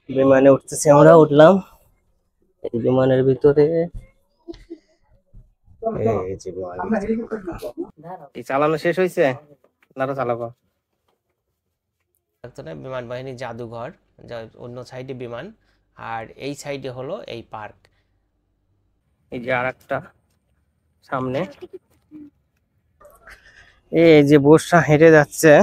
বিমানে উঠতেছি, আমরা উঠলাম এই বিমানের ভিতরে। এই যে এই চালানো শেষ হয়েছে, আরো চালাবো। বিমান বাহিনী জাদুঘর, যা অন্য সাইডে বিমান, আর এই সাইডে হলো এই পার্ক। এই যে আর একটা সামনে, এই যে বর্ষা হেঁটে যাচ্ছে।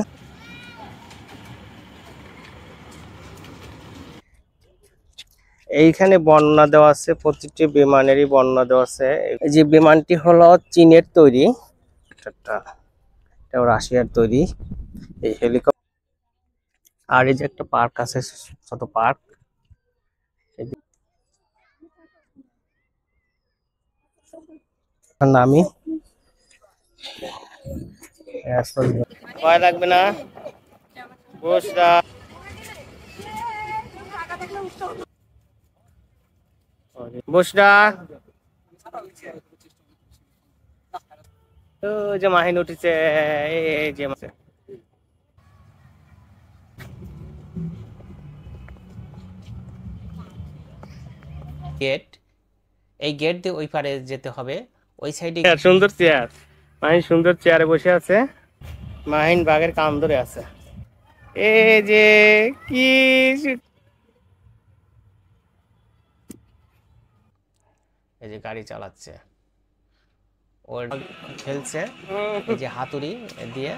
এইখানে বর্ণনা দেওয়া আছে, প্রতিটি বিমানেরই বর্ণনা দেওয়া আছে। এই যে বিমানটি হলো চীনের তৈরি, এটা রাশিয়ার তৈরি এই হেলিকপ্টার। আর এই যে একটা পার্ক আছে, ছোট পার্ক। নামি ভয় লাগবে না, বসরা বসরা। তো যে মাহিন উঠেছে, এই যে গেট, এই গেট দিয়ে ওই পারে যেতে হবে, ওই সাইডে। সুন্দর চেয়ার, মাহিন সুন্দর চেয়ারে বসে আছে, মাহিন বাঘের কান ধরে আছে। এই যে কি এই যে গাড়ি চালাচ্ছে, ওর খেলছে এই যে হাতুড়ি দিয়ে,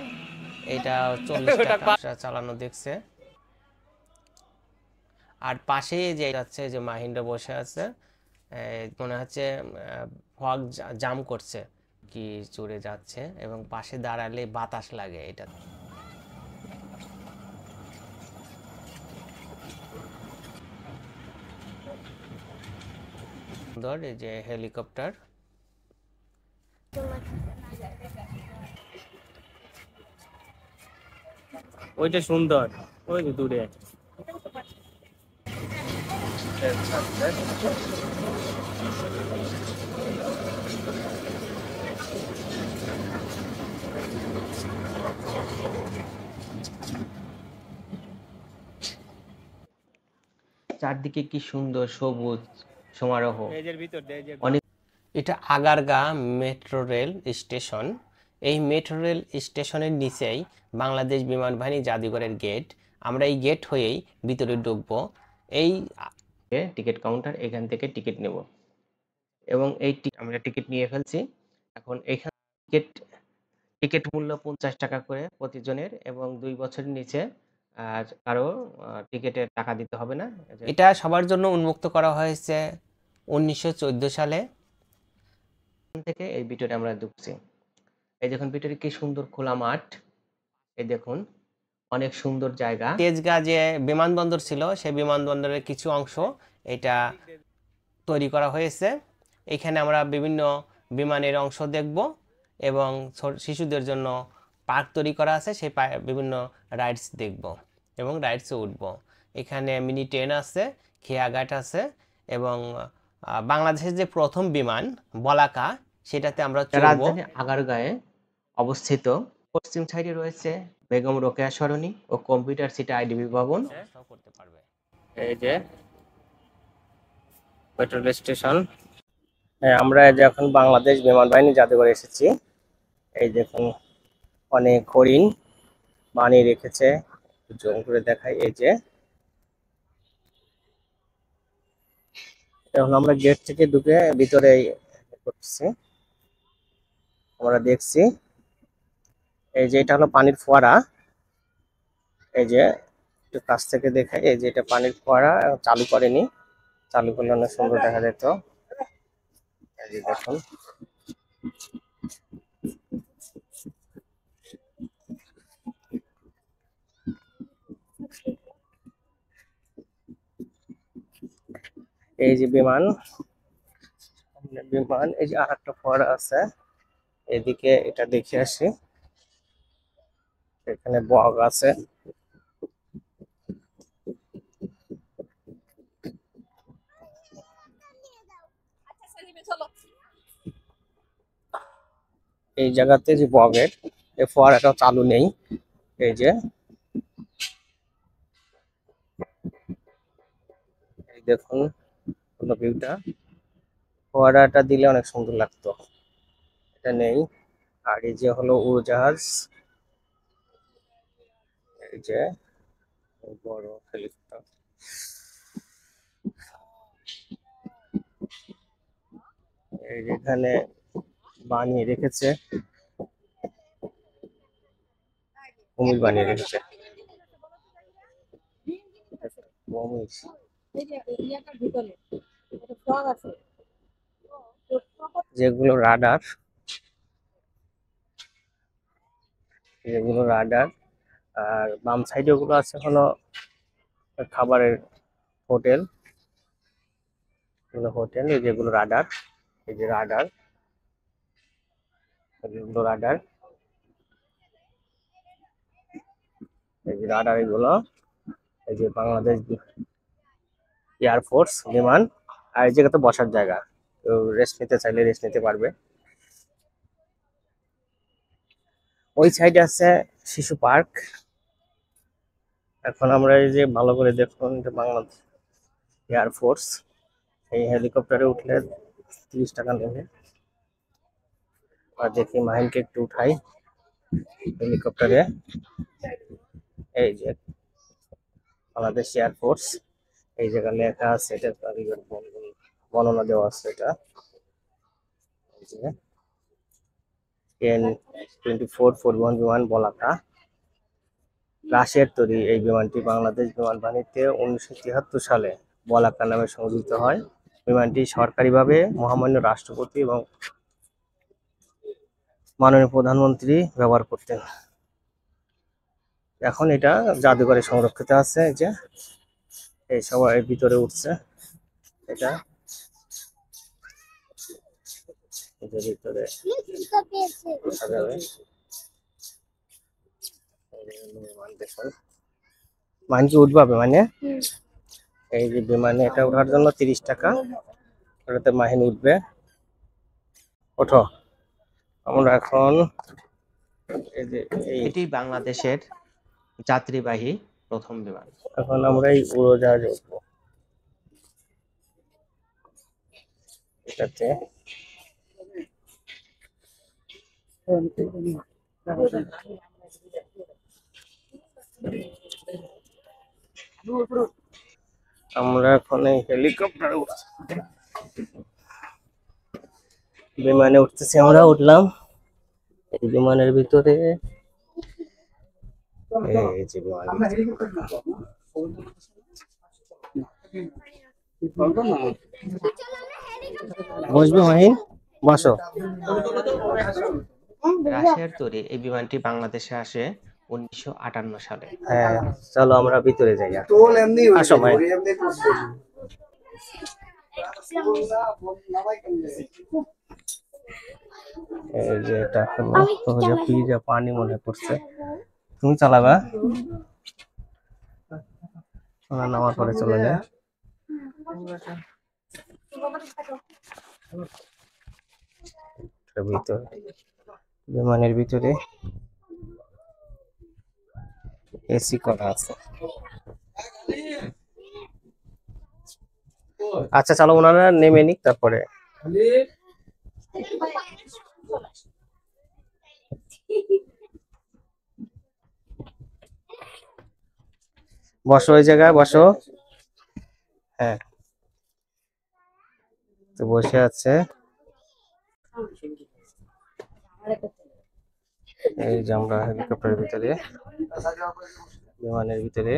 এটা 40 টাকা চালানো দেখছে। আর পাশে যে যাচ্ছে, যে মাহিন্দ্রা বসে আছে, মনে হচ্ছে ফগ জাম করছে, কি চড়ে যাচ্ছে, এবং পাশে দাঁড়ালে বাতাস লাগে এটা। সুন্দর এই যে হেলিকপ্টার। ওইটা সুন্দর, ওই যে দূরে। চারদিকে কি সুন্দর সবুজ সমারোহ, অনেক। এটা আগারগা মেট্রো রেল স্টেশন। এই মেট্রো রেল স্টেশনের নিচেই বাংলাদেশ বিমান বাহিনী জাদুঘরের গেট। আমরা এই গেট হয়েই ভিতরে ঢুকবো। এই টিকিট কাউন্টার, এখান থেকে টিকিট নেব, এবং এই আমরা টিকিট নিয়ে ফেলছি। এখন এখান টিকিট টিকিট মূল্য 50 টাকা করে প্রতিজনের, এবং 2 বছরের নিচে আর কারো টিকিটের টাকা দিতে হবে না। এটা সবার জন্য উন্মুক্ত করা হয়েছে 1914 সালে। থেকে এই ভিতরে আমরা ঢুকছি। এই দেখুন ভিতরে কি সুন্দর খোলা মাঠ, এই দেখুন অনেক সুন্দর জায়গা। তেজগাঁ যে বিমানবন্দর ছিল, সেই বিমানবন্দরের কিছু অংশ এটা তৈরি করা হয়েছে। এখানে আমরা বিভিন্ন বিমানের অংশ দেখব, এবং শিশুদের জন্য পার্ক তৈরি করা আছে, সেই বিভিন্ন রাইডস দেখব এবং রাইডসে উঠব। এখানে মিনি ট্রেন আছে, খেয়াঘাট আছে, এবং বাংলাদেশের যে প্রথম বিমান বলাকা, সেটাতে আমরা চড়ব। রাজধানী আগারগাঁয়ে অবস্থিত। পশ্চিম সাইডে রয়েছে বেগম রোকেয়া সরণি ও কম্পিউটার সিটি আইডিবি ভবন। করতে পারবে। এই যে পেট্রোল স্টেশন। আমরা এখন বাংলাদেশ বিমান বাহিনী জাদুঘরে এসেছি। এই দেখুন অনেক হরিণ বানিয়ে রেখেছে, জুম করে দেখাই। এই যে এখন আমরা গেট থেকে ঢুকে ভিতরে করতেছি, আমরা দেখছি। এই যে এটা হলো পানির ফোয়ারা, এই যে একটু কাছ থেকে দেখাই। এই যে এটা পানির ফোয়ারা, চালু করেনি, চালু করলে অনেক সুন্দর দেখা যেত। এই যে দেখুন এই যে বিমান, এই যে আর একটা ফোয়ারা আছে, এদিকে এটা দেখে আসি। এখানে বগ আছে, এই জায়গাতে যে বগের এই ফোয়ারাটা চালু নেই। এই যে দেখুন ভিউটা, ফোয়ারাটা দিলে অনেক সুন্দর লাগতো, এটা নেই। আর এই যে হলো উড়োজাহাজ, এই যে বড় হেলিকপ্টার, এই যেখানে বানিয়ে রেখেছে, কুমির বানিয়ে রেখেছে, কুমির। যেগুলো রাডার, যেগুলো রাডার। আর বাম সাইডে ওগুলো আছে হলো খাবারের হোটেল, এগুলো হোটেল। এই যেগুলো রাডার, এই যে রাডার, এগুলো রাডার, এই যে রাডার এগুলো। এই যে বাংলাদেশ এয়ারফোর্স বিমান। আর এই জায়গাতে বসার জায়গা, কেউ রেস্ট নিতে চাইলে রেস্ট নিতে পারবে। ওই সাইডে আছে শিশু পার্ক। এখন আমরা এই যে ভালো করে দেখুন, যে বাংলাদেশ এয়ারফোর্স, এই হেলিকপ্টারে উঠলে 30 টাকা নেবে। আর দেখি মাহিনকে একটু উঠাই হেলিকপ্টারে। এই যে বাংলাদেশ এয়ারফোর্স, এই জায়গায় লেখা আছে, এটা বর্ণনা দেওয়া আছে। এটা N-24 পরিবহন বিমান বলাকা, রাশিয়ার তৈরি। এই বিমানটি বাংলাদেশ বিমান বাহিনীতে 1973 সালে বলাকা নামে সংযোজিত হয়। বিমানটি সরকারিভাবে মহামান্য রাষ্ট্রপতি এবং মাননীয় প্রধানমন্ত্রী ব্যবহার করতেন। এখন এটা জাদুঘরে সংরক্ষিত আছে। যে এই সবাই ভিতরে উঠছে, এটা ভিতরে উঠা যাবে। মান কি উঠবে মানে, এই যে বিমানে এটা ওঠার জন্য 30 টাকা, ওটাতে মাহিন উঠবে। ওঠো। আমরা এখন এই যে এটি বাংলাদেশের যাত্রীবাহী প্রথম বিমান। এখন আমরা এই উড়োজাহাজে উঠবো, এটাতে আমরা এখন এই হেলিকপ্টারে বিমানে উঠতেছি। আমরা উঠলাম এই বিমানের ভিতরে। এই যে বসবে মাহিন, বসো। রাশিয়ার তৈরি এই বিমানটি বাংলাদেশে আসে 1958 সালে। হ্যাঁ, চলো আমরা ভিতরে যাই। আসো মাহিন। এই যে এটা হলো যে পিজা পানি মনে করছে, তুমি চালাবা, নামার পরে চলে যায়। ভিতরে বিমানের ভিতরে এসি করা আছে। আচ্ছা চলো, ওনারা নেমে নিক তারপরে। বসো, ওই জায়গায় বসো। হ্যাঁ, তো বসে আছে। এই যে আমরা হেলিকপ্টারের ভিতরে, বিমানের ভিতরে।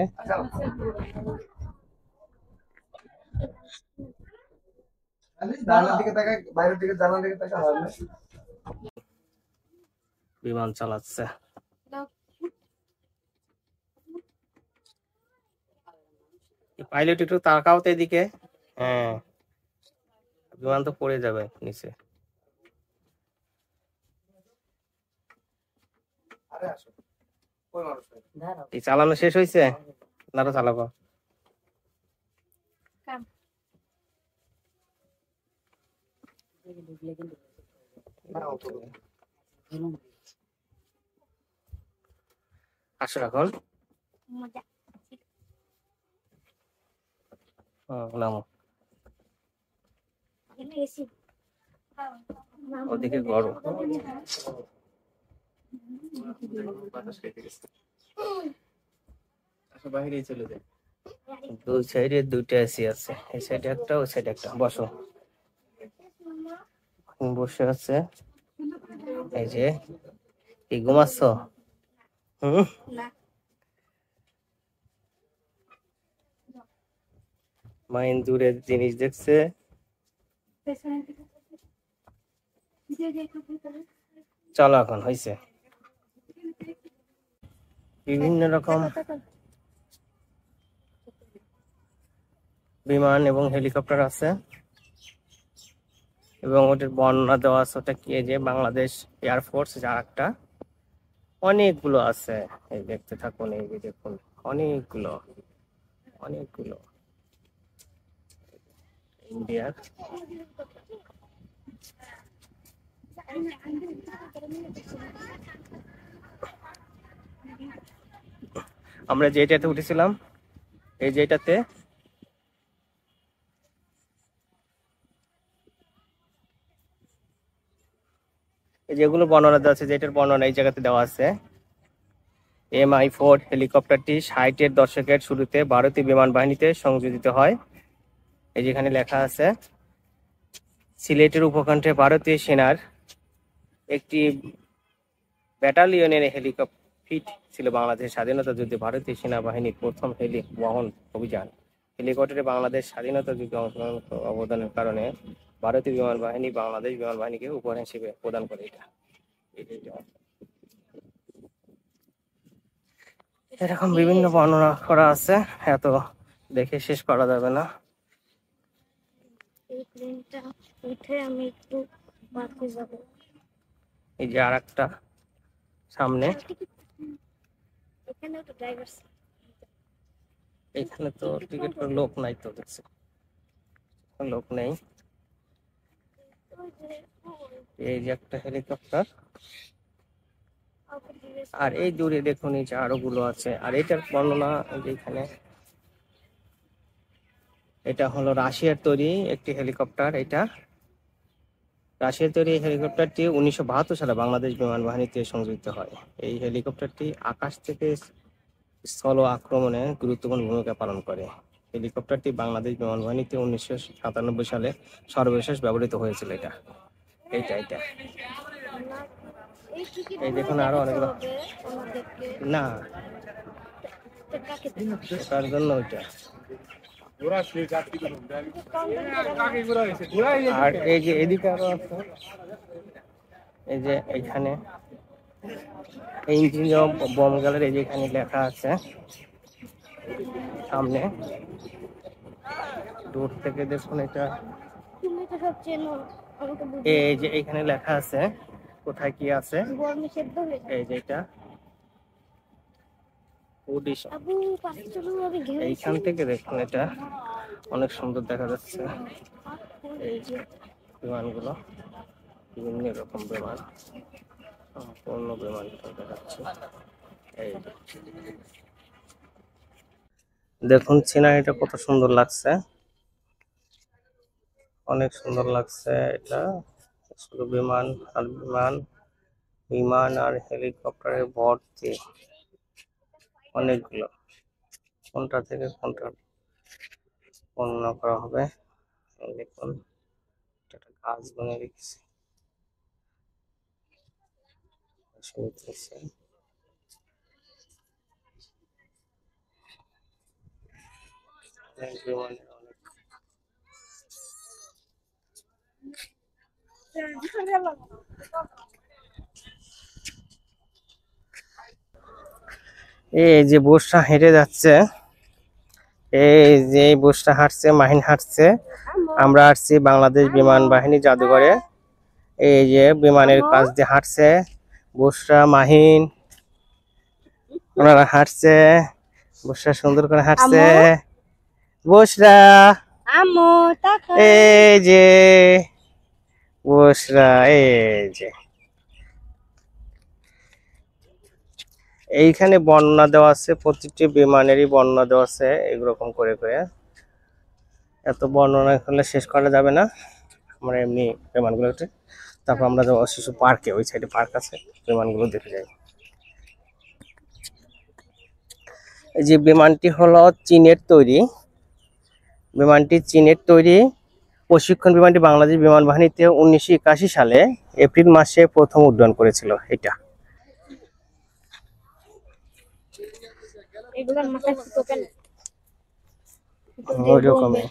বিমান চালাচ্ছে। পাইলট একটু তাকাও তো এদিকে। হ্যাঁ, বিমান তো পড়ে যাবে নিচে। এই চালানো শেষ হয়েছে, না চালাবো? আসো এখন। নামো। ওদিকে গরম। বাইরে চলে যায়। দুই সাইডে দুইটা এসি আছে, এই সাইডে একটা, ওই সাইডে একটা। বসো। বসে আছে। এই যে কি ঘুমাচ্ছ? মাইন দূরের জিনিস দেখছে। চলো এখন হয়েছে। বিভিন্ন রকম বিমান এবং হেলিকপ্টার আছে এবং ওটার বর্ণনা দেওয়া আছে। ওটা কি, যে বাংলাদেশ এয়ারফোর্স যার একটা, অনেকগুলো আছে। এই দেখতে থাকুন, এই যে দেখুন অনেকগুলো অনেকগুলো ইন্ডিয়ার। আমরা যেটাতে উঠেছিলাম, এই যেটাতে, যেগুলো বর্ণনা দেওয়া আছে, যেটার বর্ণনা এই জায়গাতে দেওয়া আছে। MI-4 হেলিকপ্টারটি 60-এর দশকের শুরুতে ভারতীয় বিমান বাহিনীতে সংযোজিত হয়। এই যেখানে লেখা আছে, সিলেটের উপকণ্ঠে ভারতীয় সেনার একটি ব্যাটালিয়নের হেলিকপ্টার ছিল বাংলাদেশের স্বাধীনতা যুদ্ধে ভারতীয় সেনাবাহিনীর প্রথম হেলি বহন অভিযান। হেলিকপ্টারে বাংলাদেশ স্বাধীনতা যুদ্ধে অংশগ্রহণ অবদানের কারণে ভারতীয় বিমান বাহিনী বাংলাদেশ বিমান বাহিনীকে উপহার হিসেবে প্রদান করে। এরকম বিভিন্ন বর্ণনা করা আছে, এত দেখে শেষ করা যাবে না। এই যে আর একটা সামনে, এখানে তো টিকিট করে লোক নাই, তো দেখছি লোক নেই। এই যে একটা হেলিকপ্টার, আর এই দূরে দেখুন এই যে আরো গুলো আছে। আর এটার বর্ণনা যেখানে, এটা হলো রাশিয়ার তৈরি একটি হেলিকপ্টার। এটা রাশিয়ার তৈরি হেলিকপ্টারটি 1972 সালে বাংলাদেশ বিমান বাহিনীতে সংযুক্ত হয়। এই হেলিকপ্টারটি আকাশ থেকে স্থল আক্রমণে গুরুত্বপূর্ণ ভূমিকা পালন করে। হেলিকপ্টারটি বাংলাদেশ বিমান বাহিনীতে 1997 সালে সর্বশেষ ব্যবহৃত হয়েছিল। এটা এই দেখুন আরো অনেকগুলো। না, তার জন্য ওইটা। আর এই যে এদিকে আরো আছে, এই যে এইখানে ইঞ্জিনিয়ার বম গেলের, এই যে এখানে লেখা আছে সামনে, দূর থেকে দেখুন এটা। এই যে এখানে লেখা আছে কোথায় কি আছে, এই যে এটা এইখান থেকে দেখুন, এটা অনেক সুন্দর দেখা যাচ্ছে। এই যে বিমানগুলো, বিভিন্ন রকম বিমান, সম্পূর্ণ বিমান দেখা যাচ্ছে। এই দেখুন সিনারিটা কত সুন্দর লাগছে, অনেক সুন্দর লাগছে। এটা শুধু বিমান আর বিমান, বিমান আর হেলিকপ্টারে ভর্তি অনেকগুলো। কোনটা থেকে কোনটা বর্ণনা করা হবে, দেখুন একটা গাছ বনে রেখেছে। এই যে বসটা হেঁটে যাচ্ছে, এই যে বসটা হাঁটছে, মাহিন হাঁটছে। আমরা আসছি বাংলাদেশ বিমান বাহিনী জাদুঘরে। এই যে বিমানের কাছ দিয়ে হাঁটছে বসরা, মাহিন, ওনারা হাঁটছে। বসরা সুন্দর করে হাঁটছে। বসরা, এই যে বসরা, এই যে এইখানে বর্ণনা দেওয়া আছে, প্রতিটি বিমানেরই বর্ণনা দেওয়া আছে এরকম করে করে। এত বর্ণনা করলে শেষ করা যাবে না। আমরা এমনি বিমানগুলো উঠে তারপর আমরা যাবো শিশু পার্কে, ওই সাইডে পার্ক আছে, বিমানগুলো দেখে যাই। এই যে বিমানটি হলো চীনের তৈরি, বিমানটি চীনের তৈরি প্রশিক্ষণ বিমানটি বাংলাদেশ বিমান বাহিনীতে 1981 সালে এপ্রিল মাসে প্রথম উড্ডয়ন করেছিল এটা। ওইরকমই।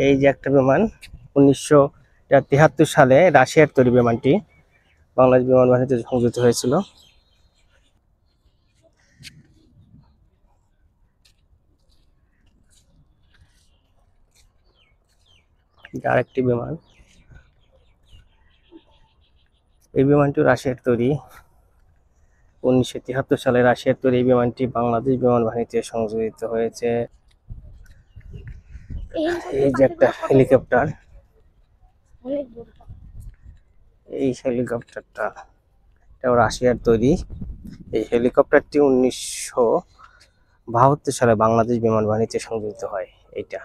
এই যে একটা বিমান 1973 সালে রাশিয়ার তৈরি বিমানটি বাংলাদেশ বিমান বাহিনীতে সংযুক্ত হয়েছিল। আরেকটি বিমান, এই বিমানটি রাশিয়ার তৈরি 1973 সালে রাশিয়ার তৈরি এই বিমানটি বাংলাদেশ বিমান বাহিনীতে সংযোজিত হয়েছে। এই যে একটা হেলিকপ্টার, এই হেলিকপ্টারটা এটাও রাশিয়ার তৈরি। এই হেলিকপ্টারটি 1972 সালে বাংলাদেশ বিমান বাহিনীতে সংযোজিত হয় এইটা।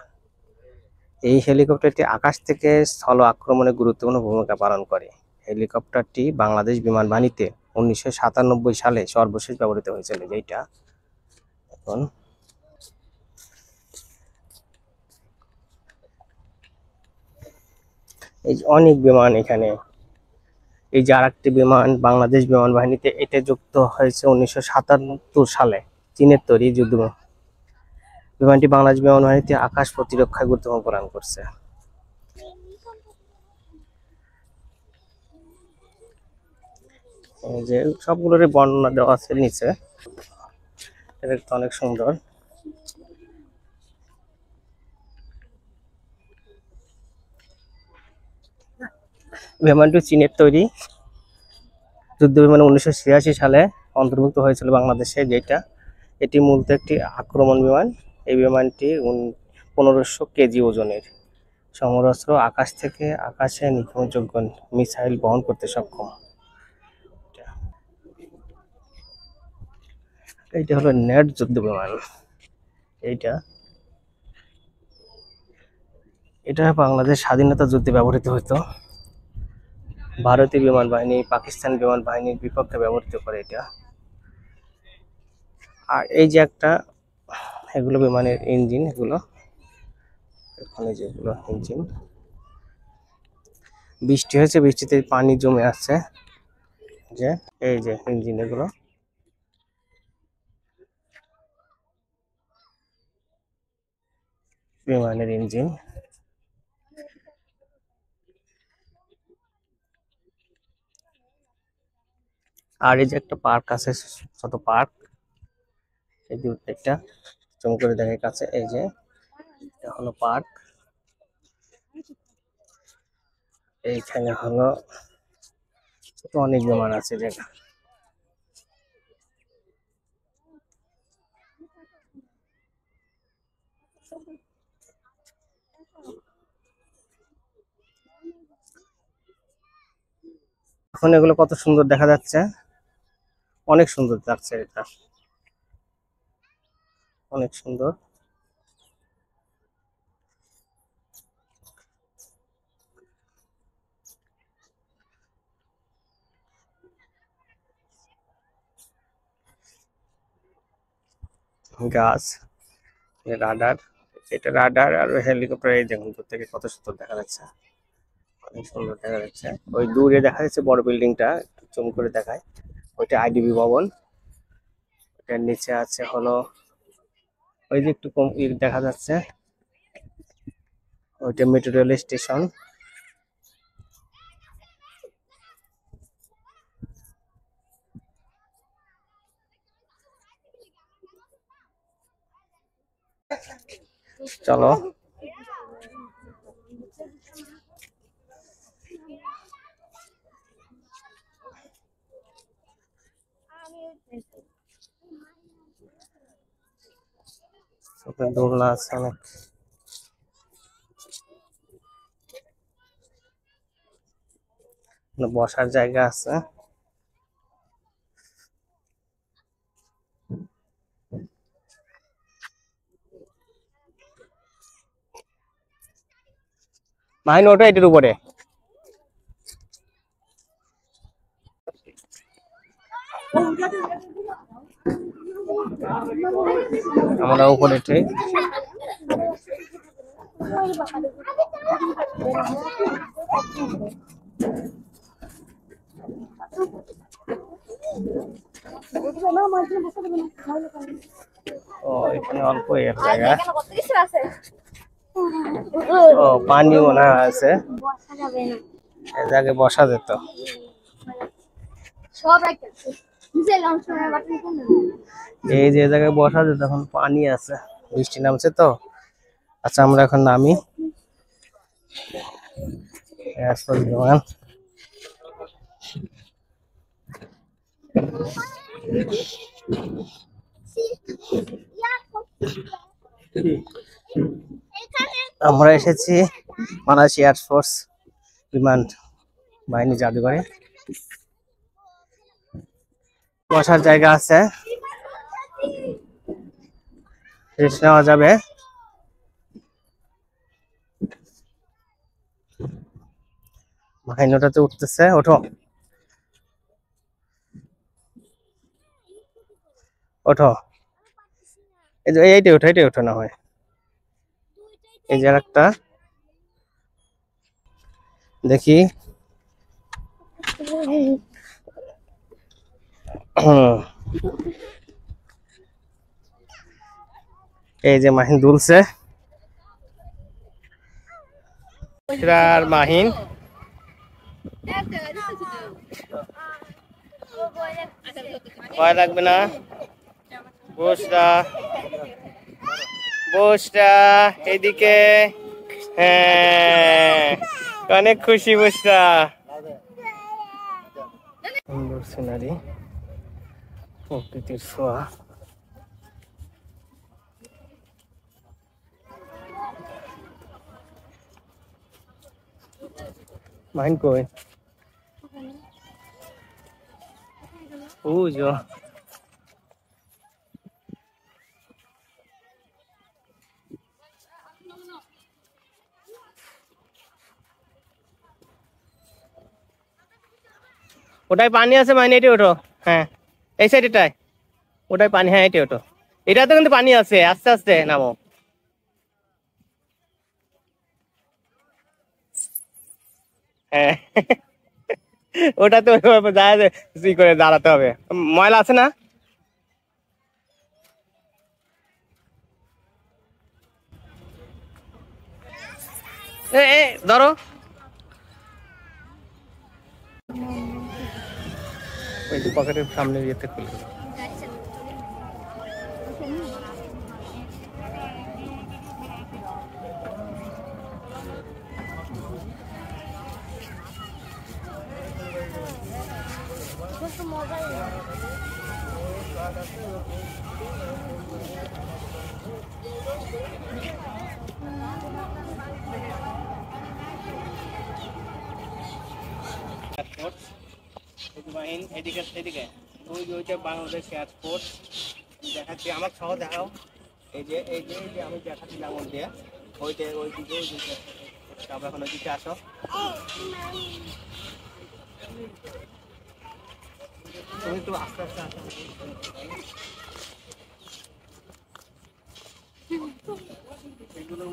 এই হেলিকপ্টারটি আকাশ থেকে স্থল আক্রমণে গুরুত্বপূর্ণ ভূমিকা পালন করে। হেলিকপ্টারটি বাংলাদেশ বিমান বাহিনীতে 1997 সালে সর্বশেষ ব্যবহৃত হয়েছিল যেটা এখন। এই যে অনেক বিমান এখানে, এই যে আরেকটি বিমান বাংলাদেশ বিমান বাহিনীতে, এটা যুক্ত হয়েছে 1977 সালে, চীনের তৈরি যুদ্ধ বিমানটি বাংলাদেশ বিমান বাহিনীতে আকাশ প্রতিরক্ষায় গুরুত্বপূর্ণ প্রদান করছে। এই যে সবগুলোরই বর্ণনা দেওয়া আছে নিচে, এটা দেখতে অনেক সুন্দর। বিমানটি চীনের তৈরি যুদ্ধ বিমান 1986 সালে অন্তর্ভুক্ত হয়েছিল বাংলাদেশে যেটা। এটি মূলত একটি আক্রমণ বিমান। এই বিমানটি 1500 কেজি ওজনের সমরাস্ত্র আকাশ থেকে আকাশে নিক্ষেপযোগ্য মিসাইল বহন করতে সক্ষম। এইটা হলো নেট যুদ্ধ বিমান। এইটা এটা বাংলাদেশ স্বাধীনতা যুদ্ধে ব্যবহৃত হতো। ভারতীয় বিমান বাহিনী পাকিস্তান বিমান বাহিনীর বিপক্ষে ব্যবহৃত করে এটা। আর এই যে একটা, এগুলো বিমানের ইঞ্জিন, এগুলো এখানে যেগুলো ইঞ্জিন, বৃষ্টি হয়েছে, বৃষ্টিতে পানি জমে আছে, যে এই যে ইঞ্জিন, এগুলো বিমানের ইঞ্জিন। আর এই যে একটা পার্ক আছে, ছোট পার্ক, এই একটা জম করে দেখে কাছে, এই যে এটা হলো পার্ক। এইখানে হলো অনেক বিমান আছে জায়গা। এখন এগুলো কত সুন্দর দেখা যাচ্ছে, অনেক সুন্দর লাগছে, এটা অনেক সুন্দর। গাছ, রাডার, এটা রাডার আর হেলিকপ্টার, এই দেখুন দূর থেকে কত সুন্দর দেখা যাচ্ছে, অনেক সুন্দর দেখা যাচ্ছে। ওই দূরে দেখা যাচ্ছে বড় বিল্ডিংটা, একটু জুম করে দেখায়, ওইটা আইডিবি ভবন। ওটার নিচে আছে হলো ওই যে একটু কম দেখা যাচ্ছে, ওইটা মেট্রো রেল স্টেশন। চলো দোলনা আছে অনেক, বসার জায়গা আছে। মাহিন ওটা এটার উপরে। আমরা উপরে উঠে ও এখানে অল্প এর জায়গা। ও পানি মনে আছে, এই জায়গায় বসা যেত। এই যে জায়গায় বসা যেত, এখন পানি আছে, বৃষ্টি নামছে তো। আচ্ছা আমরা এখন নামি। আমরা এসেছি বাংলাদেশ এয়ারফোর্স বিমান বাহিনী জাদুঘরে। বসার জায়গা আছে, রেস্ট নেওয়া যাবে। বাহিনীটাতে উঠতেছে, ওঠো ওঠো, এই যে এইটাই ওঠো, এইটাই ওঠো না হয়। এই যে একটা দেখি, এই যে মাহিন দুলছে, আর মাহিন ভয় লাগবে না। বসরা বসরা এদিকে, হ্যাঁ অনেক খুশি বসরা। সুন্দর সিনারি, প্রকৃতির ছোঁয়া। মাহিন কই? বুঝো ওটাই পানি আছে, মাইনে এটি ওঠো। হ্যাঁ এই সাইডটায় ওটাই পানি, হ্যাঁ এটি ওঠো। এটা তো কিন্তু পানি আছে, আস্তে আস্তে নামো। হ্যাঁ ওটা তো করে দাঁড়াতে হবে, ময়লা আছে না। ধরো ওই যে পকেটের সামনে ইয়েতে খুলে এদিকে এদিকে ওই যে ওইটা বাংলাদেশ এয়ারপোর্ট দেখাচ্ছি, আমার সহ দেখাও। এই যে এই যে এই যে আমি দেখাচ্ছিলাম ওই দিয়ে, ওইটা ওই দিকে ওই দিকে, আমরা এখন ওই দিকে আসো। তুমি একটু আস্তে আস্তে আসো। এগুলো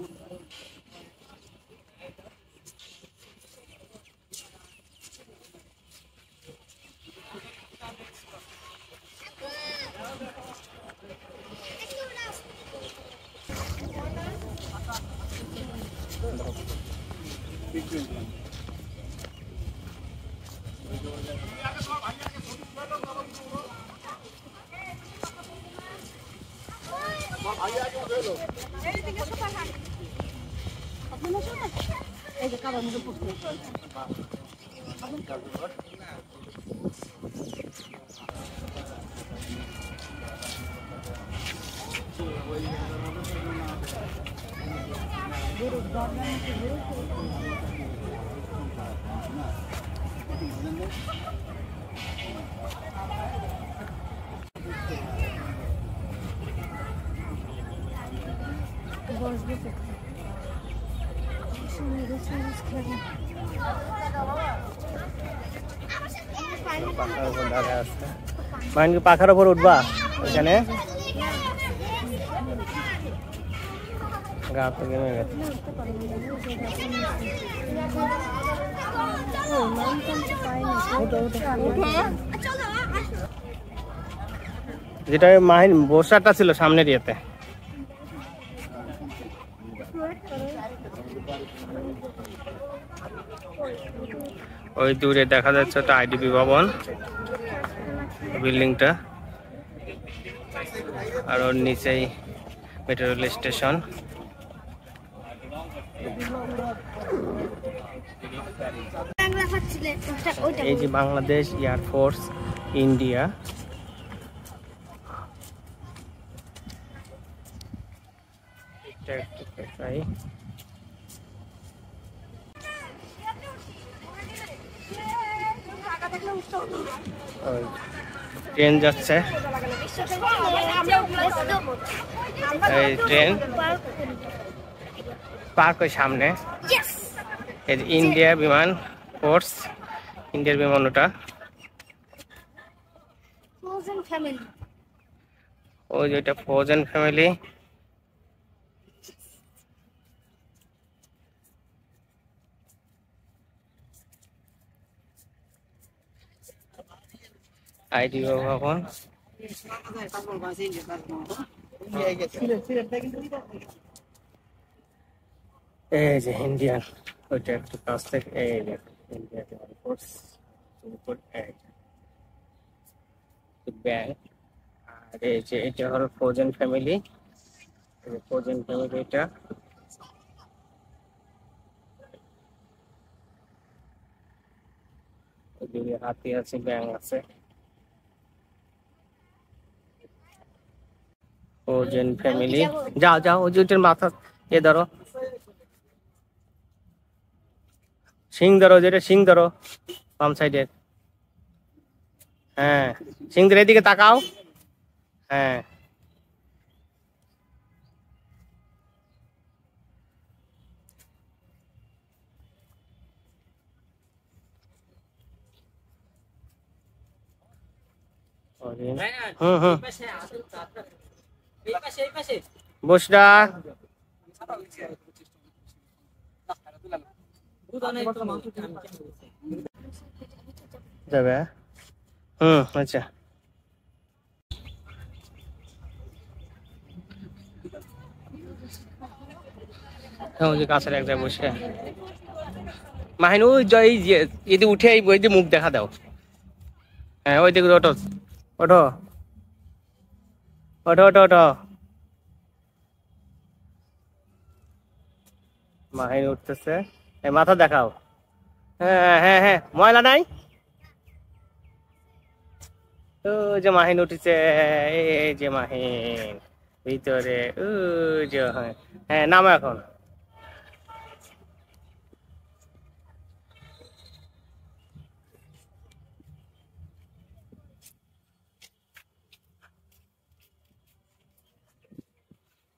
পাখার উপর উঠবা ওইখানে গা তো গেমে গেছে। যেটা মাহিন বসাটা ছিল সামনের ইয়েতে। ওই দূরে দেখা যাচ্ছে একটা আইডিবি ভবন বিল্ডিংটা, আর ওর নিচেই মেট্রো রেল স্টেশন। এই যে বাংলাদেশ এয়ারফোর্স ইন্ডিয়া, ট্রেন যাচ্ছে, এই ট্রেন পার্ক ওই সামনে। এই ইন্ডিয়া বিমান ফোর্স, ইন্ডিয়ার বিমান ওটা। ওই যেটা ফ্রোজেন ফ্যামিলি। আইডি ভবন। এই যে ইন্ডিয়ান, ওইটা একটু কাছ থেকে এই ইন্ডিয়ান এয়ারফোর্স ব্যাংক। আর এই যে এটা হলো ফ্রোজেন ফ্যামিলি, ফ্রোজেন ফ্যামিলি এটা। ওইদিকে হাতি আছে, ব্যাংক আছে। ফ্রোজেন ফ্যামিলি, যাও যাও ওই যে ওইটার মাথা এ ধরো, সিং ধরো, যেটা সিং ধরো বাম সাইডের। হ্যাঁ সিং ধরে এদিকে তাকাও। হ্যাঁ বসরা যাবে। আচ্ছা হ্যাঁ, ওই যে কাছের এক জায়গায় বসে মাহিন ওই জয় এদি উঠে ওই দিয়ে মুখ দেখা দাও। হ্যাঁ ওই দিকে ওঠো ওঠো ওঠো ওঠো ওঠো। মাহিন উঠতেছে, মাথা দেখাও। হ্যাঁ হ্যাঁ হ্যাঁ, ময়লা নাই। ও যে মাহিন উঠেছে, এই যে মাহিন ভিতরে, ও যে হ্যাঁ নামো এখন।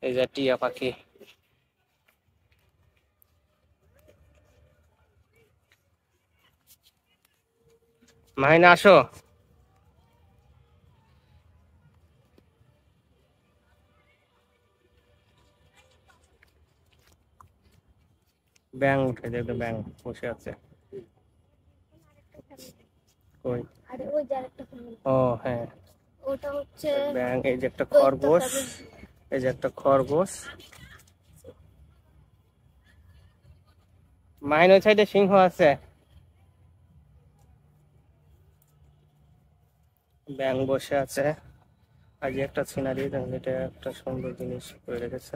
এই যে টিয়া পাখি। মাহিন আসো। ব্যাং উঠে দেখো, ব্যাং বসে আছে। কই? ও হ্যাঁ, ওটা হচ্ছে ব্যাং। এই যে একটা খরগোশ, এই যে একটা খরগোশ। মাহিন ওই সাইডে সিংহ আছে। ব্যাং বসে আছে। আজ একটা সিনারি, এটা একটা সুন্দর জিনিস করে রেখেছে।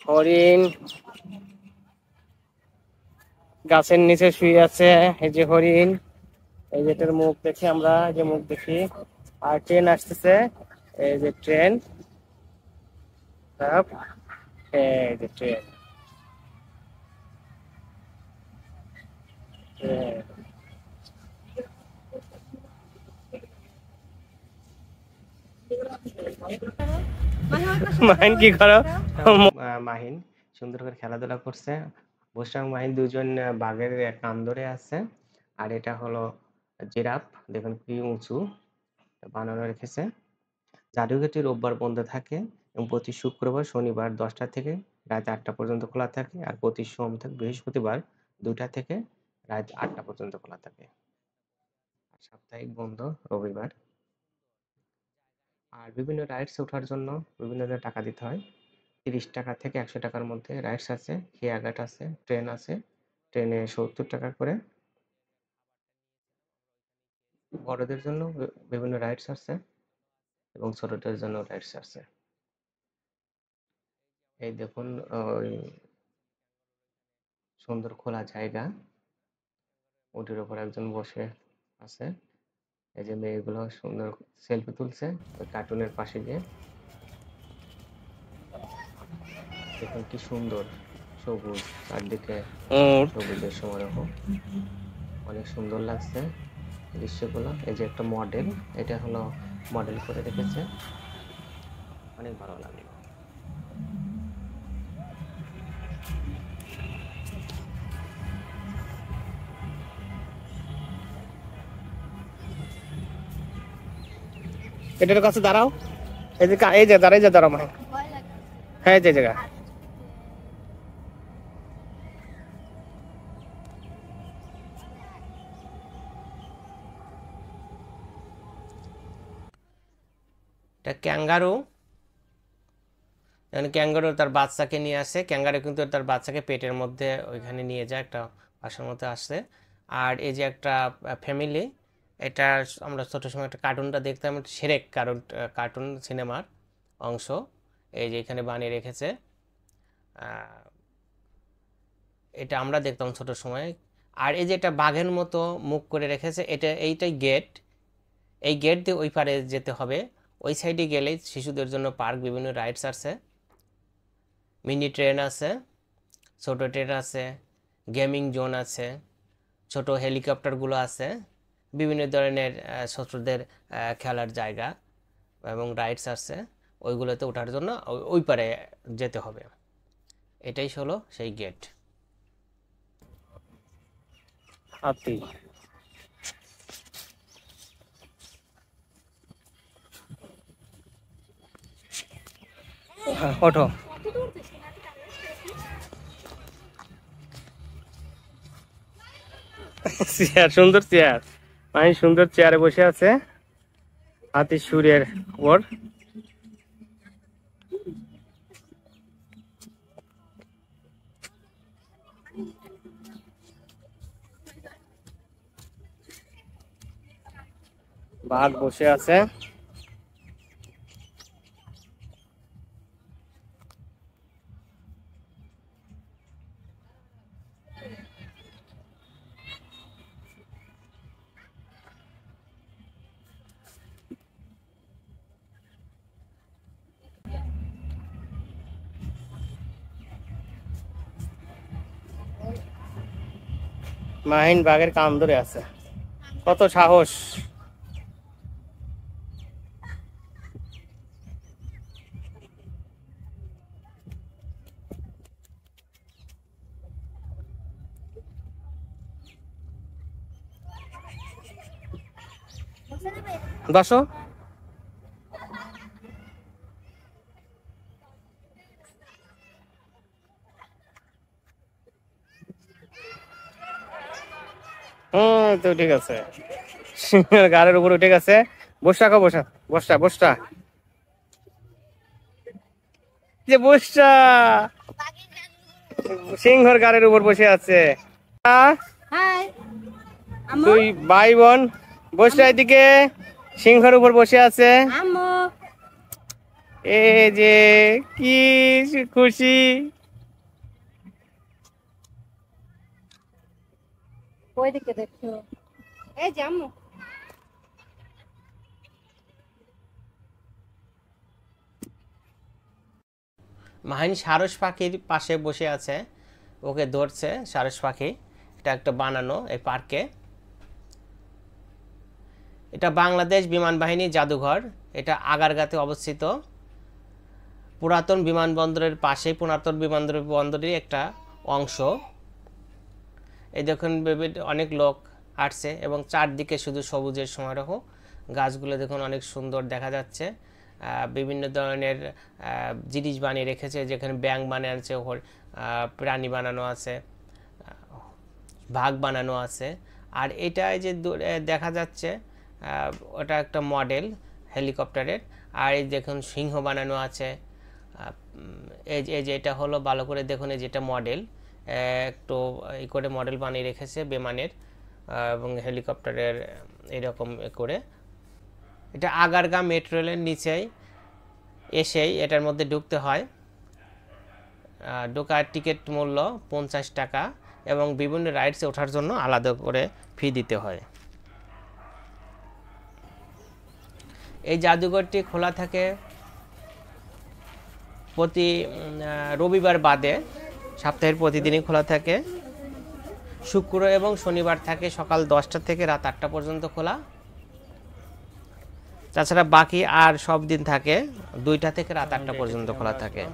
হরিণ গাছের নিচে শুয়ে আছে। এই যে হরিণ, এই যেটার মুখ দেখি আমরা, যে মুখ দেখি। আর ট্রেন আসতেছে, এই যে ট্রেন, এই যে ট্রেন। মাহিন কি করো? মাহিন সুন্দর করে খেলাধুলা করছে। বুসরাং মাহিন দুজন বাঘের কান ধরে আছে। আর এটা হলো জিরাফ, দেখুন কি উঁচু বানানো রেখেছে। জাদুঘরটি রোববার বন্ধ থাকে এবং প্রতি শুক্রবার শনিবার 10টা থেকে রাত 8টা পর্যন্ত খোলা থাকে। আর প্রতি সোম থেকে বৃহস্পতিবার 2টা থেকে রাত 8টা পর্যন্ত খোলা থাকে। আর সাপ্তাহিক বন্ধ রবিবার। আর বিভিন্ন রাইডস ওঠার জন্য বিভিন্ন ধরনের টাকা দিতে হয়। 30 টাকা থেকে 100 টাকার মধ্যে রাইডস আছে, খেয়াঘাট আছে, ট্রেন আছে। ট্রেনে 70 টাকা করে। বড়দের জন্য বিভিন্ন রাইডস আছে এবং ছোটদের জন্য রাইডস আছে। এই দেখুন ওই সুন্দর খোলা জায়গা, ওটির উপর একজন বসে আছে। এই যে মেয়েগুলো সুন্দর সেলফি তুলছে ওই কার্টুনের পাশে গিয়ে। দেখুন কি সুন্দর সবুজ, চারদিকে সবুজের সমারোহ, অনেক সুন্দর লাগছে দৃশ্যগুলো। এই যে একটা মডেল, এটা হলো মডেল করে রেখেছে, অনেক ভালো লাগলো। এটার কাছে দাঁড়াও, এই যে দাঁড়াও মাই। হ্যাঁ যে জায়গা এটা ক্যাঙ্গারু। ক্যাঙ্গারু তার বাচ্চাকে নিয়ে আসে। ক্যাঙ্গারু কিন্তু তার বাচ্চাকে পেটের মধ্যে ওইখানে নিয়ে যায়, একটা বাসার মধ্যে আসছে। আর এই যে একটা ফ্যামিলি, এটা আমরা ছোট সময় একটা কার্টুনটা দেখতাম, সেরেক কার্টুন সিনেমার অংশ। এই যে এখানে বানিয়ে রেখেছে, এটা আমরা দেখতাম ছোট সময়। আর এই যে এটা বাঘের মতো মুখ করে রেখেছে, এইটাই গেট। এই গেট দিয়ে ওই পারে যেতে হবে। ওই সাইডে গেলে শিশুদের জন্য পার্ক, বিভিন্ন রাইডস আছে, মিনি ট্রেন আছে, ছোট ট্রেন আছে, গেমিং জোন আছে, ছোট হেলিকপ্টারগুলো আছে, বিভিন্ন ধরনের ছোটদের খেলার জায়গা এবং রাইডস আছে। ওইগুলোতে ওঠার জন্য ওই পারে যেতে হবে। এটাই হলো সেই গেট। হাতি, ওঠো। চেয়ার, সুন্দর চেয়ার, মানে সুন্দর চেয়ারে বসে আছে হাতির সুরের উপর। বাঘ বসে আছে। মাহিন বাঘের কান ধরে আছে, কত সাহস! বসো। তো ঠিক আছে, গাড়ির উপর উঠে গেছে। বসা খাও, বসা বসা বসা, যে বসা সিংহর গাড়ির উপর বসে আছে। দুই ভাই বোন বসে, এদিকে সিংহর উপর বসে আছে। এই যে কি খুশি! ওইদিকে দেখো, এই যে আম্মু। মাহিন সারস পাখির পাশে বসে আছে, ওকে ধরছে সারস পাখি। এটা একটা বানানো এই পার্কে। এটা বাংলাদেশ বিমান বাহিনী জাদুঘর, এটা আগারগাঁতে অবস্থিত। পুরাতন বিমানবন্দরের পাশে, পুরাতন বিমানবন্দরের একটা অংশ। এই দেখুন অনেক লোক আসছে এবং চারদিকে শুধু সবুজের সমারোহ। গাছগুলো দেখুন অনেক সুন্দর দেখা যাচ্ছে। বিভিন্ন ধরনের জিনিস বানিয়ে রেখেছে, যেখানে ব্যাঙ বানানো আছে, প্রাণী বানানো আছে, বাঘ বানানো আছে। আর এটা যে দেখা যাচ্ছে ওটা একটা মডেল হেলিকপ্টারের। আর এই দেখুন সিংহ বানানো আছে। এই যে এটা হলো, ভালো করে দেখুন, এই যেটা মডেল, একটু এই করে মডেল বানিয়ে রেখেছে বিমানের এবং হেলিকপ্টারের এরকম করে। এটা আগারগাঁ মেট্রো রেলের নিচেই এসেই এটার মধ্যে ঢুকতে হয়। ঢোকার টিকিট মূল্য 50 টাকা এবং বিভিন্ন রাইডসে ওঠার জন্য আলাদা করে ফি দিতে হয়। এই জাদুঘরটি খোলা থাকে প্রতি রবিবার বাদে, সপ্তাহের প্রতিদিনই খোলা থাকে। শুক্র এবং শনিবার থাকে সকাল 10টা থেকে রাত 8টা পর্যন্ত খোলা। তাছাড়া বাকি আর সব দিন থাকে 2টা থেকে রাত 8টা পর্যন্ত খোলা থাকে,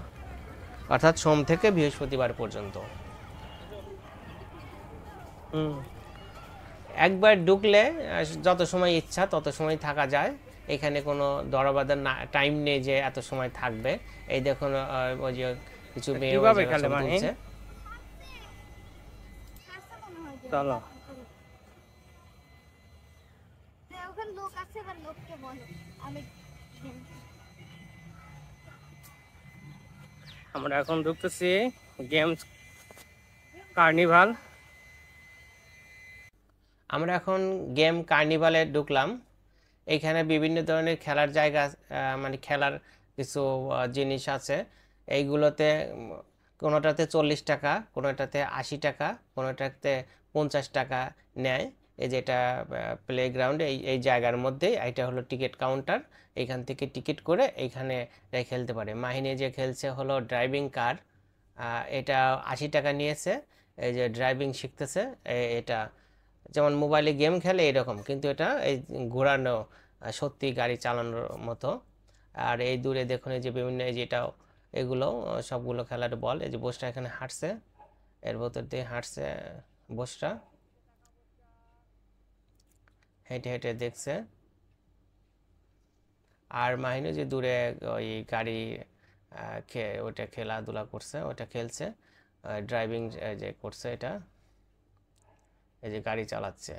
অর্থাৎ সোম থেকে বৃহস্পতিবার পর্যন্ত। একবার ঢুকলে যত সময় ইচ্ছা তত সময় থাকা যায়। এখানে কোনো দরবাদার টাইম নেই যে এত সময় থাকবে। এই দেখুন ওই যে কিছু মেয়ে তুলছে। চলো আমরা এখন ঢুকতেছি গেমস কার্নিভাল। আমরা এখন গেম কার্নিভালে ঢুকলাম। এইখানে বিভিন্ন ধরনের খেলার জায়গা, মানে খেলার কিছু জিনিস আছে। এইগুলোতে কোনোটাতে 40 টাকা, কোনোটাতে 80 টাকা, কোনোটাতে 50 টাকা নেয়। এই যেটা প্লেগ্রাউন্ড, এই জায়গার মধ্যেই এটা হলো টিকিট কাউন্টার। এইখান থেকে টিকিট করে এইখানে খেলতে পারে। মাহিনী যে খেলছে হলো ড্রাইভিং কার, এটা 80 টাকা নিয়েছে। এই যে ড্রাইভিং শিখতেছে, এটা যেমন মোবাইলে গেম খেলে এরকম, কিন্তু এটা এই ঘোরানো, সত্যি গাড়ি চালানোর মতো। আর এই দূরে দেখুন এই যে বিভিন্ন, এই যেটাও, এগুলো সবগুলো খেলার বল। এই যে বোসটা এখানে হাঁটছে, এর ভেতর দিয়ে হাঁটছে বোসটা, হেঁটে হেঁটে দেখছে। আর মাহিনী যে দূরে ওই গাড়ি ওটা খেলাধুলা করছে, ওটা খেলছে, ড্রাইভিং যে করছে, এটা এই যে গাড়ি চালাচ্ছে।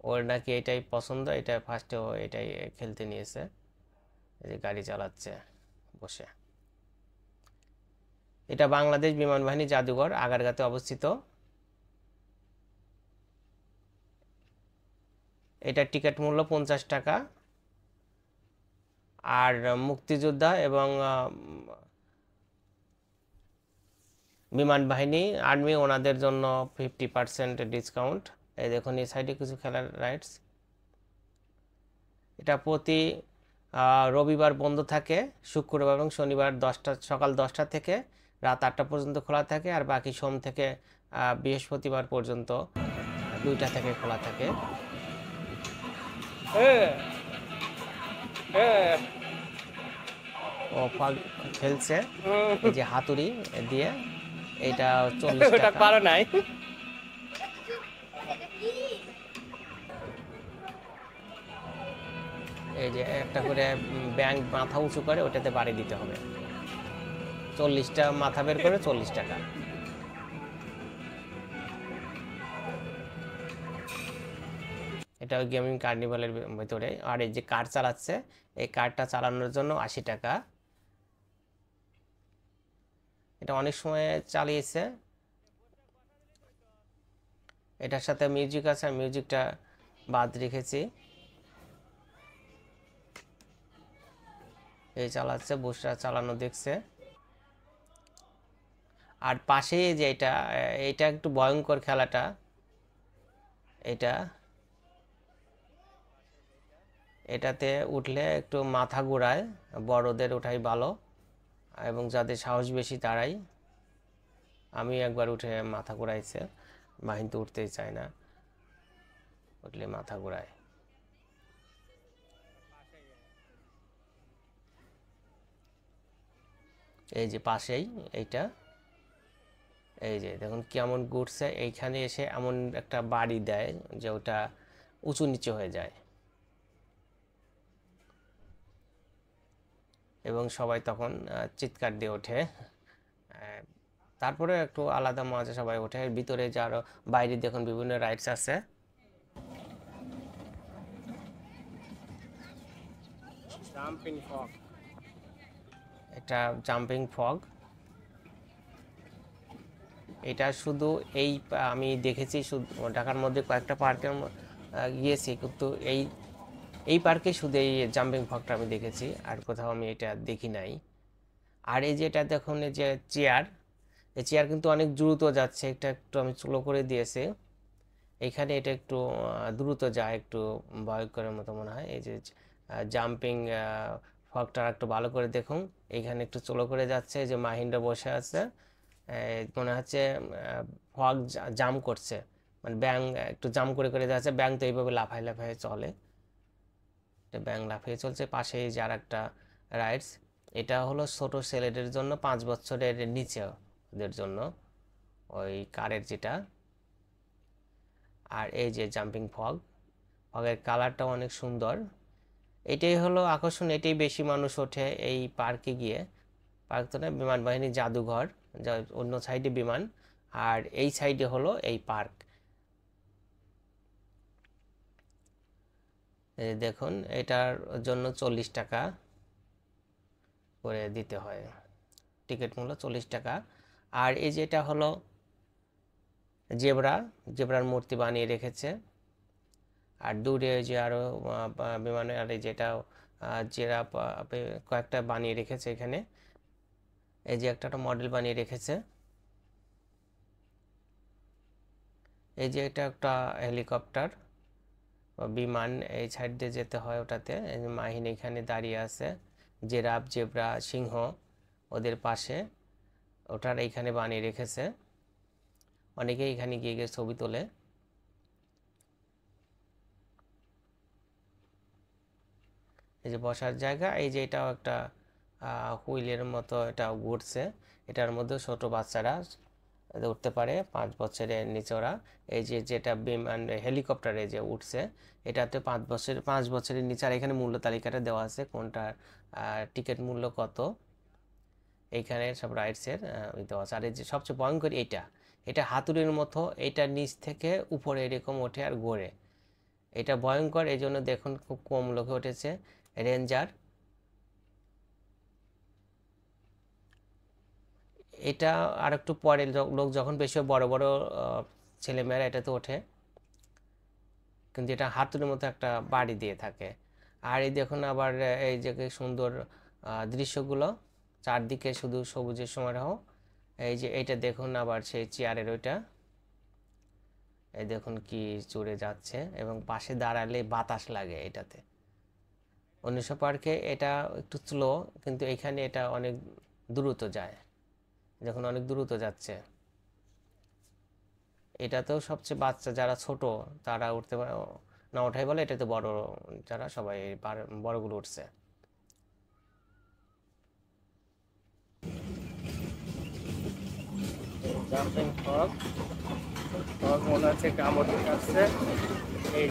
ওর নাকি এটাই পছন্দ, এটা ফার্স্টে ও এটাই খেলতে নিয়েছে। এই যে গাড়ি চালাচ্ছে বসে। এটা বাংলাদেশ বিমান বাহিনী জাদুঘর, আগারগাঁতে অবস্থিত। এটা টিকিট মূল্য 50 টাকা। আর মুক্তিযোদ্ধা এবং বিমান বাহিনী, আর্মি, ওনাদের জন্য 50% ডিসকাউন্ট। এই দেখুন এই সাইডে কিছু খেলার রাইডস। এটা প্রতি রবিবার বন্ধ থাকে, শুক্রবার এবং শনিবার সকাল 10টা থেকে রাত 8টা পর্যন্ত খোলা থাকে। আর বাকি সোম থেকে বৃহস্পতিবার পর্যন্ত 2টা থেকে খোলা থাকে। ও খেলছে এই যে হাতুড়ি দিয়ে, এটা 40 টাকা। পারো নাই। এই যে একটা করে ব্যাংক মাথা উঁচু করে, ওটাতে বাড়ি দিতে হবে। 40টা মাথা বের করে 40 টাকা। এটা ওই গেমিং কার্নিভালের ভিতরে। আর এই যে কার চালাচ্ছে, এই কারটা চালানোর জন্য 80 টাকা। এটা অনেক সময় চালিয়েছে। এটার সাথে মিউজিক আছে, মিউজিকটা বাদ রেখেছি। এই চালাচ্ছে, বসরা চালানো দেখছে। আর পাশে যে এটা একটু ভয়ঙ্কর খেলাটা, এটাতে উঠলে একটু মাথা ঘোরায়, বড়দের ওঠাই ভালো এবং যাদের সাহস বেশি তারাই। আমি একবার উঠে মাথা ঘোরাইছে। মাহিন তো উঠতেই চায় না, উঠলে মাথা ঘোরায়। এই যে পাশেই এইটা, এই যে দেখুন কেমন ঘুরছে। এইখানে এসে এমন একটা বাড়ি দেয় যে ওটা উঁচু নিচু হয়ে যায়, এবং সবাই তখন চিৎকার দিয়ে ওঠে। তারপরে একটু আলাদা মজা, সবাই ওঠে। ভিতরে যে আরো বাইরে দেখুন বিভিন্ন রাইডস আছে। জাম্পিং ফগ, এটা জাম্পিং ফগ। এটা শুধু এই আমি দেখেছি শুধু ঢাকার মধ্যে কয়েকটা পার্কে গিয়েছি, কিন্তু এই পার্কে শুধু এই জাম্পিং ফগটা আমি দেখেছি, আর কোথাও আমি এটা দেখি নাই। আর এই যে এটা দেখুন, এই যে চেয়ার, এই চেয়ার কিন্তু অনেক দ্রুত যাচ্ছে। এটা একটু আমি স্লো করে দিয়েছি এইখানে, এটা একটু দ্রুত যায়, একটু ভয়ঙ্করের মতো মনে হয়। এই যে জাম্পিং ফগটা একটু ভালো করে দেখুন, এইখানে একটু স্লো করে যাচ্ছে। যে মাহিন্দ্র বসে আছে, মনে হচ্ছে ফগ জাম্প করছে, মানে ব্যাং একটু জাম্প করে করে যাচ্ছে। ব্যাং তো এইভাবে লাফায় লাফায় চলে, এটা ব্যাং লাফিয়ে চলছে। পাশে এই যে আর একটা রাইডস, এটা হলো ছোট ছেলেদের জন্য, 5 বছরের নিচে ওদের জন্য, ওই কারের যেটা। আর এই যে জাম্পিং ফগ, ফগের কালারটাও অনেক সুন্দর। এটাই হলো আকর্ষণ, এটাই বেশি মানুষ ওঠে এই পার্কে গিয়ে। পার্ক তো না, বিমান বাহিনী জাদুঘর, যা অন্য সাইডে বিমান, আর এই সাইডে হলো এই পার্ক। এই দেখুন, এটার জন্য 40 টাকা করে দিতে হয়, টিকিট মূল্য 40 টাকা। আর এই যে এটা হলো জেব্রার মূর্তি বানিয়ে রেখেছে। আর দূরে যে আরো বিমানে, আর এই যেটা জিরাফ কয়েকটা বানিয়ে রেখেছে এখানে। এই যে একটা মডেল বানিয়ে রেখেছে। এই যে এটা একটা হেলিকপ্টার বা বিমান, এই সাইড দিয়ে যেতে হয় ওটাতে। এই যে মাহিন এখানে দাঁড়িয়ে আছে, জিরাফ, জেব্রা, সিংহ ওদের পাশে, ওটার এইখানে বানিয়ে রেখেছে। অনেকেই এখানে গিয়ে গিয়ে ছবি তোলে। এই যে বসার জায়গা, এই যে এটাও একটা হুইলের মতো, এটা ঘুরছে। এটার মধ্যে ছোট বাচ্চারা উঠতে পারে, 5 বছরের নিচে ওরা। এই যে যেটা বিমান হেলিকপ্টারে যে উঠছে, এটাতে 5 বছরের নিচে। আর এখানে মূল্য তালিকাটা দেওয়া আছে, কোনটার টিকিট মূল্য কত, এইখানে সব রাইডসের দেওয়া আছে। আর এই যে সবচেয়ে ভয়ঙ্কর এটা হাতুড়ির মতো, এটা নিচ থেকে উপরে এরকম ওঠে আর ঘোরে। এটা ভয়ঙ্কর, এই জন্য দেখুন খুব কম লোকে উঠেছে। রেঞ্জার, এটা আর একটু পরে লোক যখন বেশি বড় বড় ছেলেমেয়েরা এটাতে ওঠে, কিন্তু এটা হাতুড়ির মতো একটা বাড়ি দিয়ে থাকে। আর এই দেখুন আবার এই যে সুন্দর দৃশ্যগুলো, চারদিকে শুধু সবুজের সমারোহ। এই যে এইটা দেখুন আবার সেই চেয়ারের ওইটা, এই দেখুন কি চড়ে যাচ্ছে, এবং পাশে দাঁড়ালে বাতাস লাগে এটাতে। অন্য পার্কে এটা একটু স্লো, কিন্তু এখানে এটা অনেক দ্রুত যায়, যখন অনেক দ্রুত যাচ্ছে। এটাতেও সবচেয়ে বাচ্চা যারা ছোট তারা উঠতে পারে না, ওঠাই বলে। এটাতে বড় যারা সবাই বড়গুলো উঠছে। জাম্পিং ফগ, ফগ মনে হচ্ছে কামড় কাটছে। এই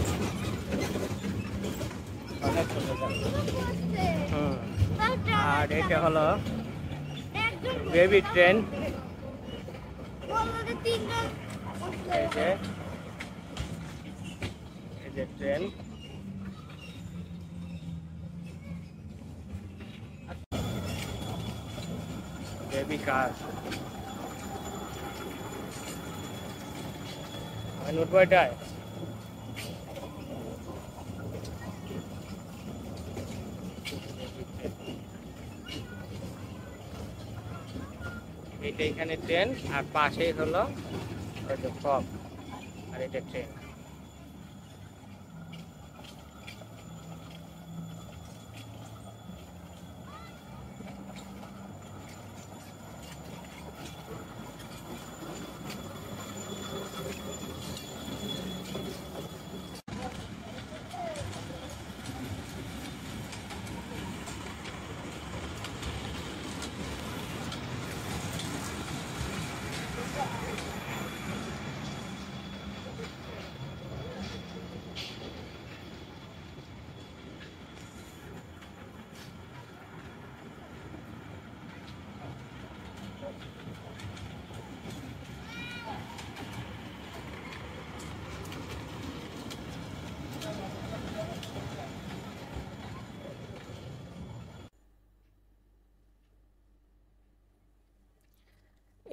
অনেক সুন্দর জায়গা। আর এটা হলো বেবি ট্রেন। এই যে ট্রেন, বেবি কার। আমি উঠবো এটায়। এইটা এখানে ট্রেন, আর পাশেই হলো ফগ, আর এটা ট্রেন।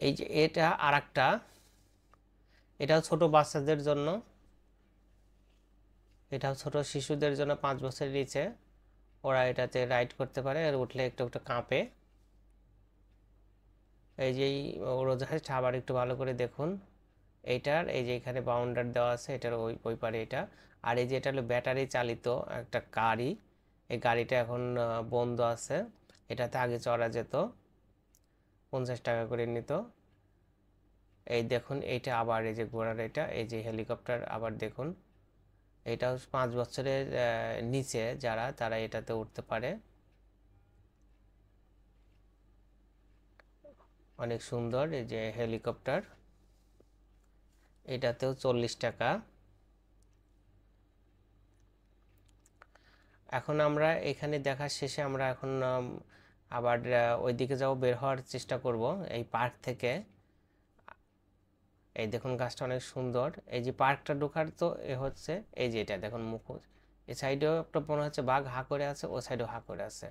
এই যে এটা আরেকটা, এটাও ছোট বাচ্চাদের জন্য, এটাও ছোট শিশুদের জন্য 5 বছরের নিচে, ওরা এটাতে রাইড করতে পারে, আর উঠলে একটু একটু কাঁপে। এই যে উড়োজাহাজটা আবার একটু ভালো করে দেখুন, এইটার এই যে এখানে বাউন্ডার দেওয়া আছে, এটার ওই পারে এটা। আর এই যে এটা হলো ব্যাটারি চালিত একটা গাড়ি, এই গাড়িটা এখন বন্ধ আছে। এটাতে আগে চড়া যেত, 50 টাকা করে নিত। এই দেখুন এইটা আবার এই যে ঘোড়ার এটা, এই যে হেলিকপ্টার আবার দেখুন, এটাও 5 বছরের নিচে যারা, তারা এটাতে উঠতে পারে। অনেক সুন্দর এই যে হেলিকপ্টার, এটাতেও 40 টাকা। এখন আমরা এখানে দেখা শেষে আমরা এখন আবার ওইদিকে যাবো, বের হওয়ার চেষ্টা করব এই পার্ক থেকে। এই দেখুন গাছটা অনেক সুন্দর। এই যে পার্কটা ঢোকার তো এ হচ্ছে এই যে এটা দেখুন মুখোশ, এই সাইডেও একটা মনে হচ্ছে বাঘ হা করে আছে, ও সাইডেও হা করে আছে।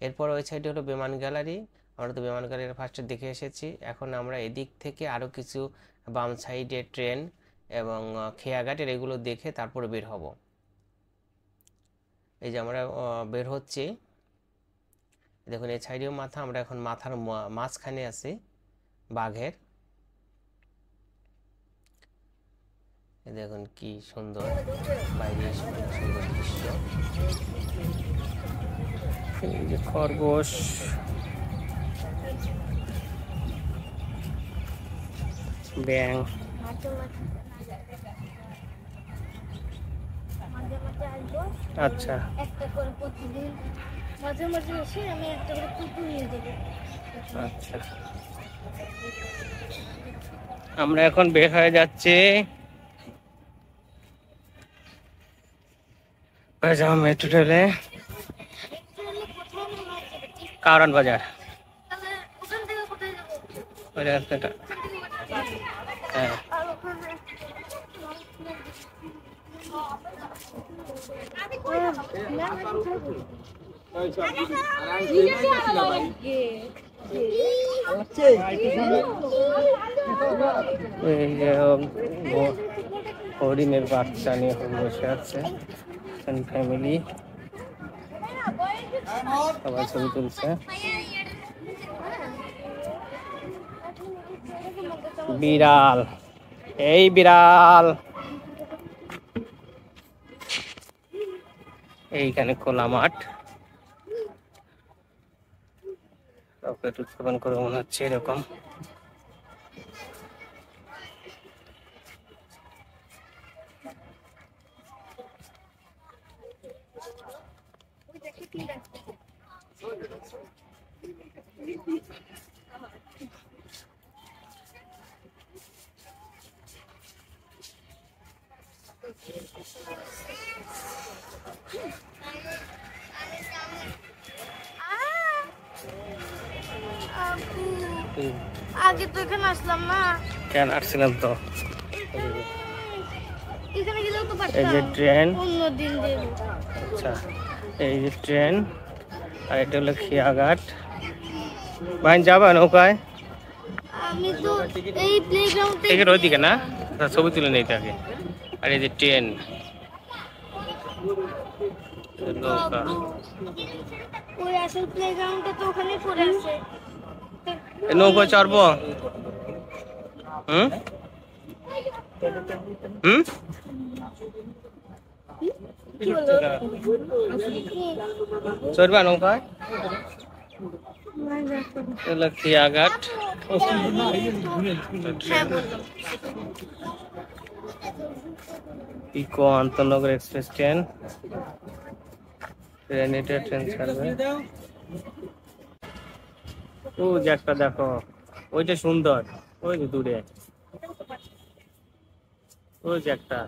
এরপর ওই সাইডে হলো বিমান গ্যালারি, আমরা তো বিমান গ্যালারি ফার্স্টে দেখে এসেছি। এখন আমরা এদিক থেকে আরও কিছু বাম সাইডে ট্রেন এবং খেয়াঘাটের এগুলো দেখে তারপরে বের হব। এই যে আমরা বের হচ্ছি, দেখুন এই সাইডেও মাথা, আমরা এখন মাথার মাঝখানে আছি বাঘের। দেখুন কি সুন্দর বাইরে সুন্দর দৃশ্য। এই যে খরগোশ, ব্যাং, আচ্ছা একটা করে প্রতিদিন মাঝে মাঝে এসে আমি একটা করে কুকুর নিয়ে দেবো। আচ্ছা, আমরা এখন বের হয়ে যাচ্ছি মেট্রো রেলে, কারণ বাজার। ওখান থেকে কোথায় যাবো? ওই রাস্তাটা, হ্যাঁ। আর ওখানে এই যে হরিণের বাচ্চা নিয়ে বসে আছে ফ্যামিলি, সবাই ছবি তুলছে। বিড়াল, এই বিড়াল, এইখানে খোলা মাঠ, রকেট উৎক্ষেপণ করে মনে হচ্ছে এরকম। আগে তো এখানে আসলাম না, কেন আসছিলাম তো। এখানে গেলেও তো এই যে পারতাম ট্রেন, অন্যদিন যাবো। আচ্ছা এই যে ট্রেন, আর এটা হলো খেয়াঘাট। ভাই যাবা নৌকায়? আমি তো এই প্লেগ্রাউন্ডে টিকিট ওইদিকে না, ছবি তুলে নেই তাকে। আর এই যে ট্রেন, নৌকা, ওই আসল প্লেগ্রাউন্ডটা তো ওখানে পড়ে আছে। নৌকা চড়বো? হুম হুম, চড়বা নৌকায়? খেয়াঘাট, ইকো আন্তনগর এক্সপ্রেস ট্রেন, ট্রেন ছাড়বে। ও যে একটা দেখো, ওইটা সুন্দর, ওই যে দূরে, ওই যে একটা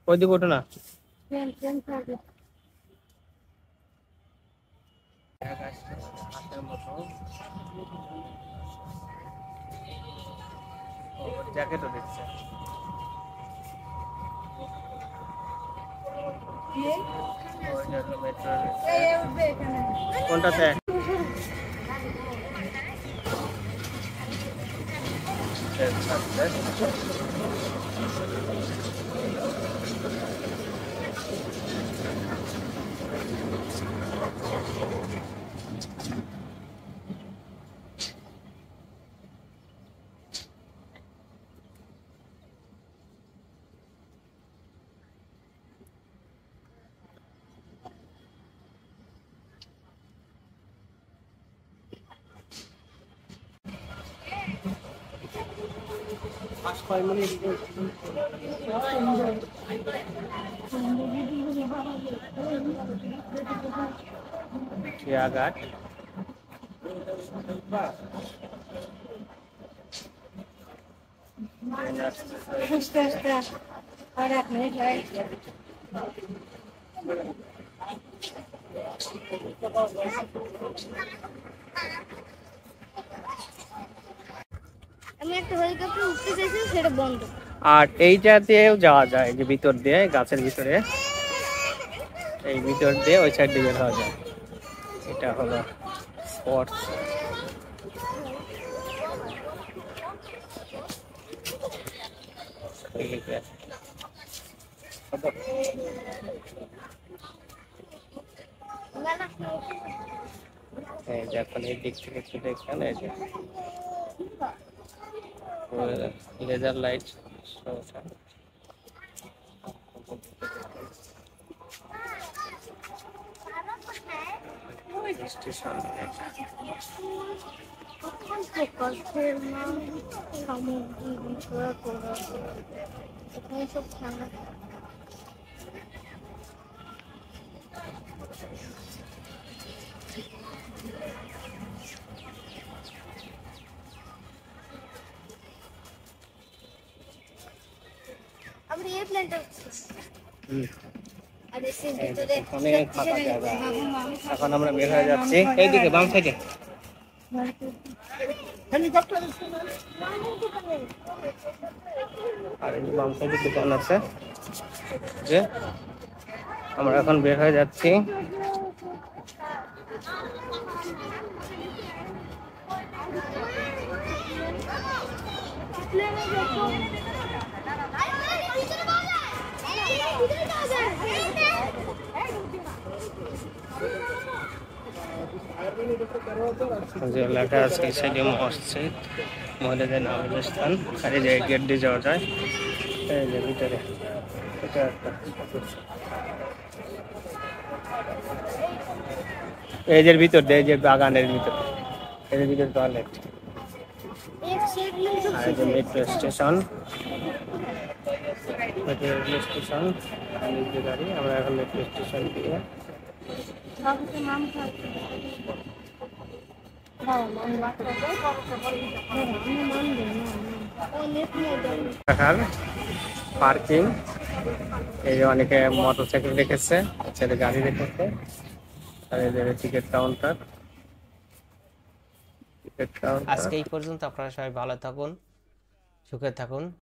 ওইদিকে ওঠো না। জ্যাকেটও দিচ্ছে। মেট্রো কোনটাতে? ঘাট और एक मिनट আমি একটা হেলিকপ্টার উঠতে চাইছি সেটা বন্ধ। আর এইটাতেও যাওয়া যায়, যে ভিতর দিয়ে গাছের ভিতরে, এই ভিতর দিয়ে ওই সাইড দিয়ে বের হওয়া যায়। এটা হলো স্পটস। এই যে এখন এই দিক থেকে ছুটে এখানে লেজার লাইট স্টেশন। প্রকল্পের নাম সামগ্রী বিক্রয় করা, এখানে সব খেলা। আমরা এই প্ল্যানটা অনেক ফাঁকা জায়গা। এখন আমরা বের হয়ে যাচ্ছি এইদিকে বাম সাইডে। আর এই বাম সাইডে দোকান আছে, যে আমরা এখন বের হয়ে যাচ্ছি। যে লেখা আছে সাইডে মসজিদ, মহিলাদের নামাজের স্থান। আর এই যে গেট দিয়ে যাওয়া যায় এই যে ভিতরে। এটা একটা এই যে ভিতর দিয়ে, এই যে বাগানের ভিতর, এর ভিতর টয়লেট। আর এই যে metro station, metro rail station. গাড়ি আমরা এখন মেট্রো স্টেশন দিয়ে পার্কিং। এই যে অনেকে মোটরসাইকেল রেখেছে, ছেলে গাড়ি রেখেছে। আর এই যে টিকিট কাউন্টার। আজকে এই পর্যন্ত। আপনারা সবাই ভালো থাকুন, সুখে থাকুন।